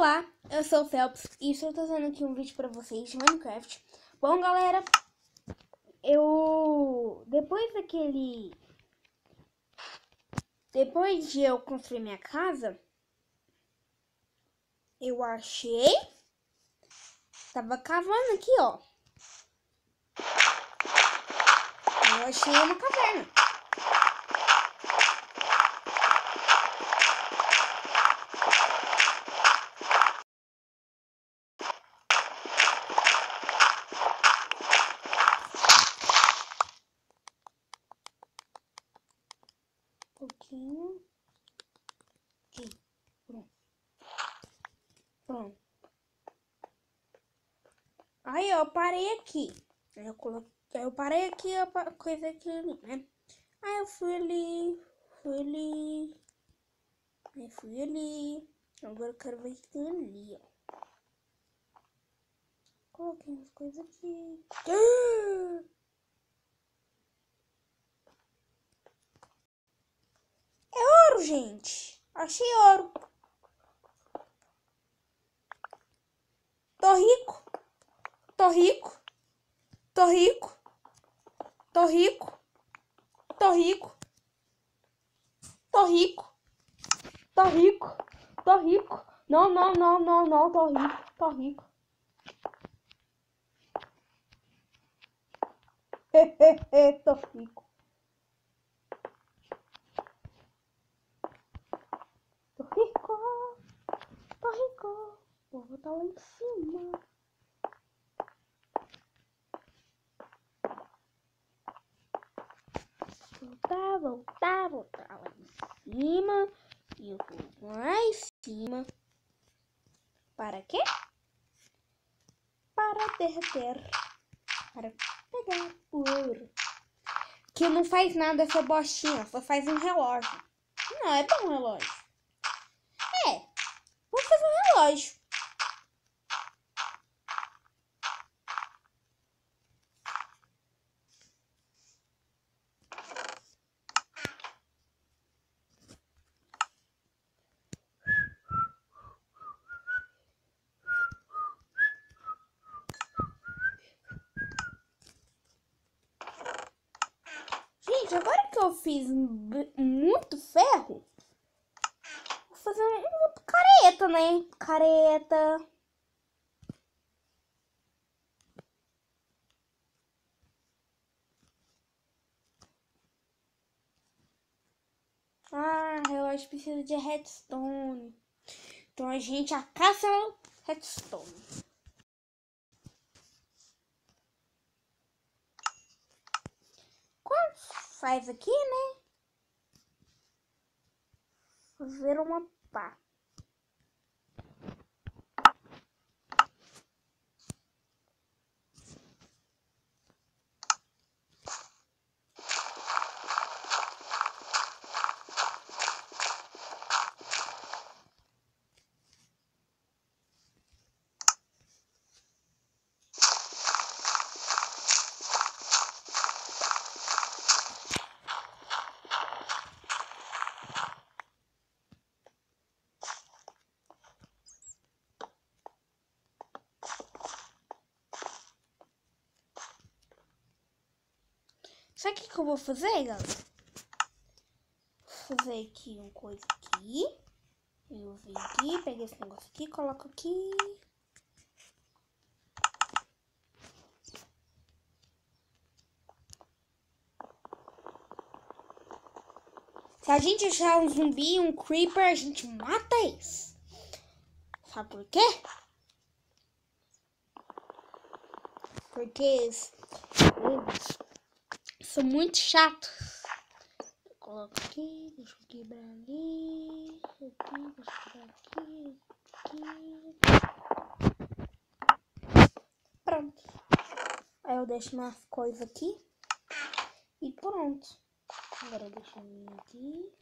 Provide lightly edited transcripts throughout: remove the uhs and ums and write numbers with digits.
Olá, eu sou o Phelps e estou trazendo aqui um vídeo para vocês de Minecraft. Bom, galera, depois de eu construir minha casa, tava cavando aqui, ó. Eu achei uma caverna. Um pouquinho. Aqui. Pronto. Aí eu parei aqui. Eu parei aqui a coisa aqui ali, né? Aí eu fui ali. Aí fui ali. Agora eu quero ver o que tem ali, ó. Coloquei umas coisas aqui. É ouro, gente. Achei ouro. Tô rico. Tô rico. Tô rico. Tô rico. Tô rico. Tô rico. Tô rico. Tô rico. Não, não, não, não, não. Tô rico. Tô rico. Tô rico. Tô rico. Tô rico. Vou botar lá em cima. Voltar lá em cima. E eu vou lá em cima. Para quê? Para derreter. Para pegar o ouro. Que não faz nada essa bostinha, só faz um relógio. Não, é bom um relógio. É, vou fazer um relógio. Gente, agora que eu fiz muito ferro, vou fazer uma careta, né? Careta. Ah, relógio precisa de redstone. Então a gente caça redstone. Quando faz aqui, né? Fazer uma pá. Sabe o que eu vou fazer, galera? Vou fazer aqui uma coisa aqui. Eu venho aqui, peguei esse negócio aqui, coloco aqui. Se a gente achar um zumbi, um creeper, a gente mata isso. Sabe por quê? Porque eles são muito chatos. Eu coloco aqui, deixa eu quebrar ali. Aqui, deixa eu quebrar aqui. Pronto. Aí eu deixo umas coisas aqui. E pronto. Agora eu deixo aqui.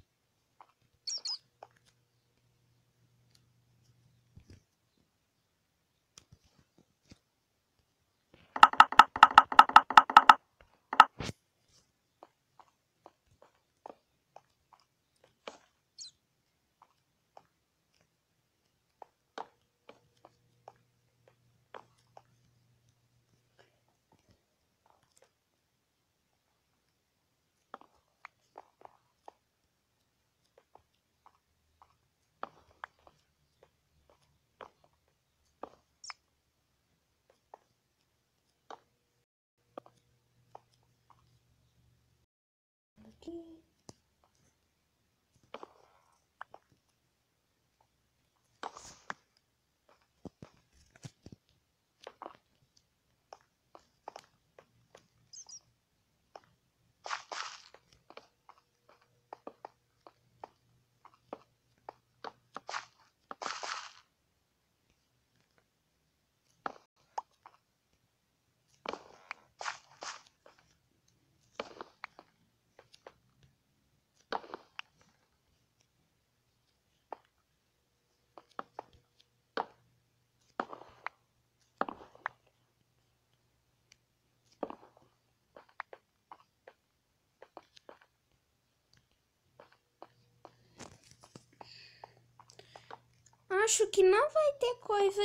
Acho que não vai ter coisa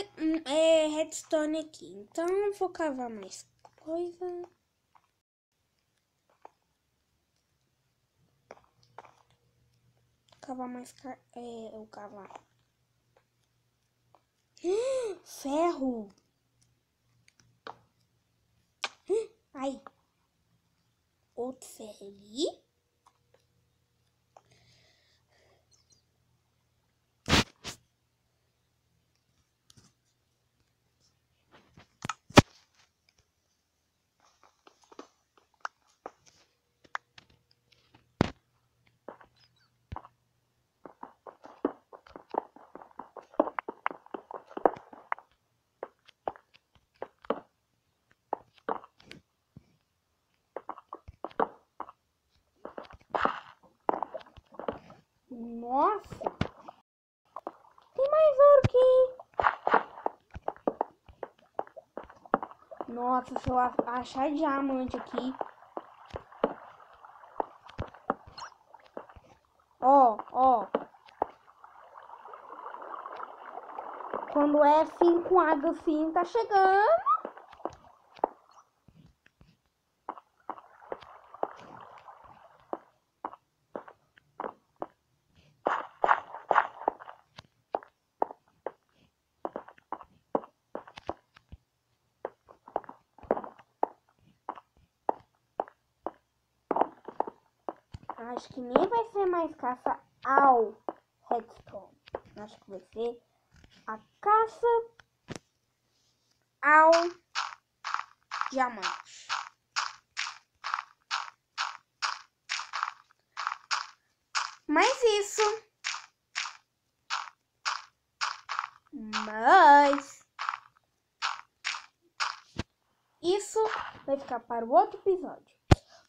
redstone aqui. Então eu vou cavar mais coisa. Cavar mais eu cavar. Ferro. Ai. Outro ferro ali. Nossa. Tem mais ouro aqui. Nossa, se eu achar diamante aqui. Ó. Quando é fim com água fim, tá chegando. Acho que nem vai ser mais caça ao redstone. Acho que vai ser a caça ao diamante. Mas isso vai ficar para o outro episódio.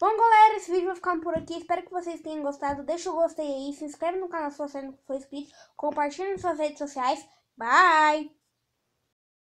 Bom, galera, esse vídeo vai ficando por aqui. Espero que vocês tenham gostado. Deixa o gostei aí, se inscreve no canal se você não for inscrito, compartilha nas suas redes sociais. Bye!